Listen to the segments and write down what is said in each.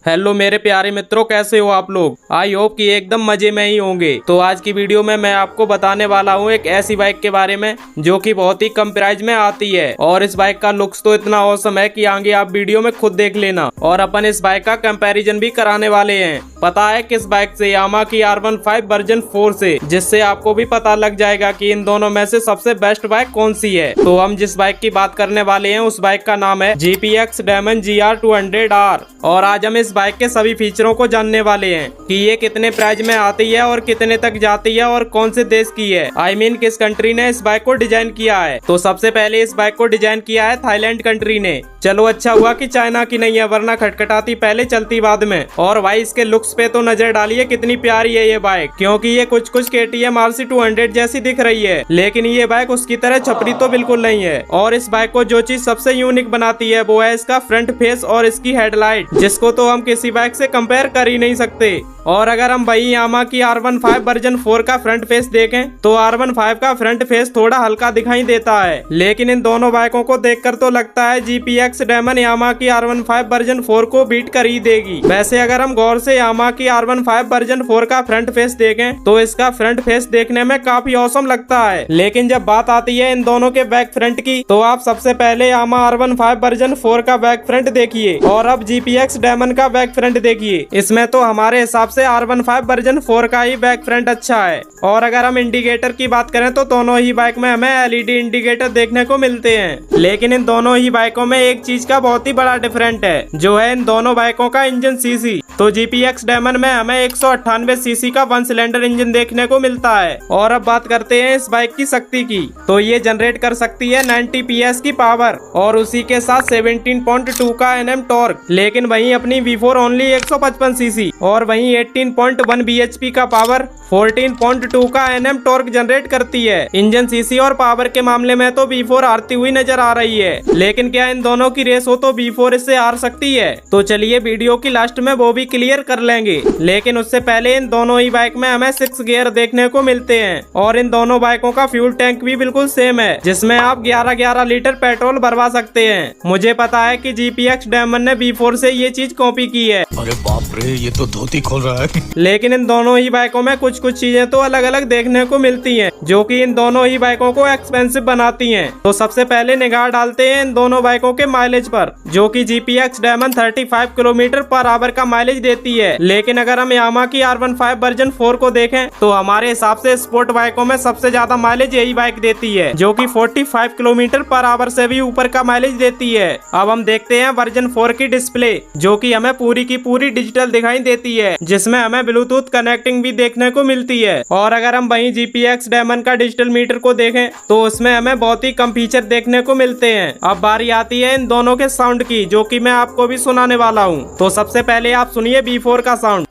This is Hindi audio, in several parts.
हेलो मेरे प्यारे मित्रों, कैसे हो आप लोग। आई होप कि एकदम मजे में ही होंगे। तो आज की वीडियो में मैं आपको बताने वाला हूँ एक ऐसी बाइक के बारे में जो कि बहुत ही कम प्राइस में आती है और इस बाइक का लुक्स तो इतना औसम है कि आगे आप वीडियो में खुद देख लेना। और अपन इस बाइक का कंपैरिजन भी कराने वाले हैं। पता है किस बाइक से? यामाहा की R15 वर्जन 4 से, जिससे आपको भी पता लग जाएगा कि इन दोनों में से सबसे बेस्ट बाइक कौन सी है। तो हम जिस बाइक की बात करने वाले हैं उस बाइक का नाम है GPX Damon GR200R। और आज हम इस बाइक के सभी फीचरों को जानने वाले हैं कि ये कितने प्राइस में आती है और कितने तक जाती है और कौन से देश की है। आई मीन किस कंट्री ने इस बाइक को डिजाइन किया है। तो सबसे पहले इस बाइक को डिजाइन किया है थाईलैंड कंट्री ने। चलो अच्छा हुआ कि चाइना की नहीं है, वरना खटखटाती पहले चलती बाद में। और भाई इसके लुक्स पे तो नजर डालिए कितनी प्यारी है ये बाइक, क्योंकि ये कुछ KTM RC200 जैसी दिख रही है, लेकिन ये बाइक उसकी तरह छपरी तो बिल्कुल नहीं है। और इस बाइक को जो चीज सबसे यूनिक बनाती है वो है इसका फ्रंट फेस और इसकी हेडलाइट, जिसको तो हम किसी बाइक से कंपेयर कर ही नहीं सकते। और अगर हम भाई यामाहा की R15 वर्जन 4 का फ्रंट फेस देखें तो R15 का फ्रंट फेस थोड़ा हल्का दिखाई देता है, लेकिन इन दोनों बाइकों को देखकर तो लगता है GPX Damon यामाहा की R15 वर्जन 4 को बीट कर ही देगी। वैसे अगर हम गौर से यामाहा की R15 वर्जन 4 का फ्रंट फेस देखें तो इसका फ्रंट फेस देखने में काफी औसम लगता है, लेकिन जब बात आती है इन दोनों के बैक फ्रंट की तो आप सबसे पहले यामाहा R15 वर्जन 4 का बैक फ्रंट देखिए और अब GPX Damon का बैक फ्रंट देखिए। इसमें तो हमारे हिसाब से R15 वर्जन 4 का ही बैक फ्रंट अच्छा है। और अगर हम इंडिकेटर की बात करें तो दोनों ही बाइक में हमें LED इंडिकेटर देखने को मिलते हैं, लेकिन इन दोनों ही बाइकों में एक चीज का बहुत ही बड़ा डिफरेंट है, जो है इन दोनों बाइकों का इंजन सीसी। तो GPX Damon में हमें 198 सीसी का 1 सिलेंडर इंजन देखने को मिलता है। और अब बात करते हैं इस बाइक की शक्ति की, तो ये जनरेट कर सकती है 90 PS की पावर और उसी के साथ 17.2 का Nm टॉर्क। लेकिन वहीं अपनी V4 ओनली 155 सीसी और वहीं 18.1 bhp का पावर 14.2 का Nm टॉर्क जनरेट करती है। इंजन सीसी और पावर के मामले में तो V4 हारती हुई नजर आ रही है, लेकिन क्या इन दोनों की रेस हो तो V4 इससे हार सकती है? तो चलिए वीडियो की लास्ट में वो भी क्लियर कर लेंगे, लेकिन उससे पहले इन दोनों ही बाइक में हमें 6 गियर देखने को मिलते हैं। और इन दोनों बाइकों का फ्यूल टैंक भी बिल्कुल सेम है, जिसमें आप 11-11 लीटर पेट्रोल भरवा सकते हैं। मुझे पता है कि GPX Damon ने V4 से ये चीज कॉपी की है। अरे बाप रे, ये तो धोती खोल रहा है। लेकिन इन दोनों ही बाइकों में कुछ चीजें तो अलग अलग देखने को मिलती हैं, जो कि इन दोनों ही बाइकों को एक्सपेंसिव बनाती हैं। तो सबसे पहले निगाह डालते हैं इन दोनों बाइकों के माइलेज पर, जो कि GPX Damon 35 kilometre per hour का माइलेज देती है। लेकिन अगर हम यामाहा की R15 वर्जन 4 को देखें तो हमारे हिसाब से स्पोर्ट बाइकों में सबसे ज्यादा माइलेज यही बाइक देती है, जो कि 45 किलोमीटर पर आवर से भी ऊपर का माइलेज देती है। अब हम देखते हैं वर्जन 4 की डिस्प्ले, जो कि हमें पूरी की पूरी डिजिटल दिखाई देती है, जिसमें हमें ब्लूटूथ कनेक्टिंग भी देखने को मिलती है। और अगर हम वहीं GPX Damon का डिजिटल मीटर को देखें तो उसमें हमें बहुत ही कम फीचर देखने को मिलते हैं। अब बारी आती है इन दोनों के साउंड की, जो कि मैं आपको भी सुनाने वाला हूँ। तो सबसे पहले आप सुनिए V4 का साउंड।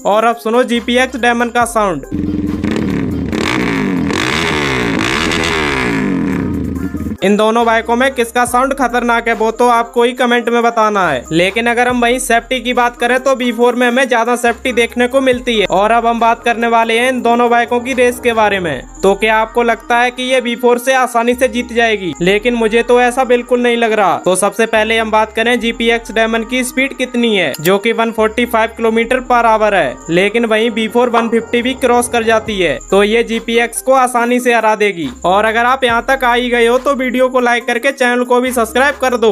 और अब सुनो GPX Damon का साउंड। इन दोनों बाइकों में किसका साउंड खतरनाक है वो तो आपको ही कमेंट में बताना है। लेकिन अगर हम वहीं सेफ्टी की बात करें तो V4 में हमें ज्यादा सेफ्टी देखने को मिलती है। और अब हम बात करने वाले हैं इन दोनों बाइकों की रेस के बारे में। तो क्या आपको लगता है कि ये V4 से आसानी से जीत जाएगी? लेकिन मुझे तो ऐसा बिल्कुल नहीं लग रहा। तो सबसे पहले हम बात करें GPX Damon की स्पीड कितनी है, जो कि 145 किलोमीटर पर आवर है। लेकिन वहीं V4 150 भी क्रॉस कर जाती है, तो ये GPX को आसानी से हरा देगी। और अगर आप यहाँ तक आ ही गए हो तो वीडियो को लाइक करके चैनल को भी सब्सक्राइब कर दो।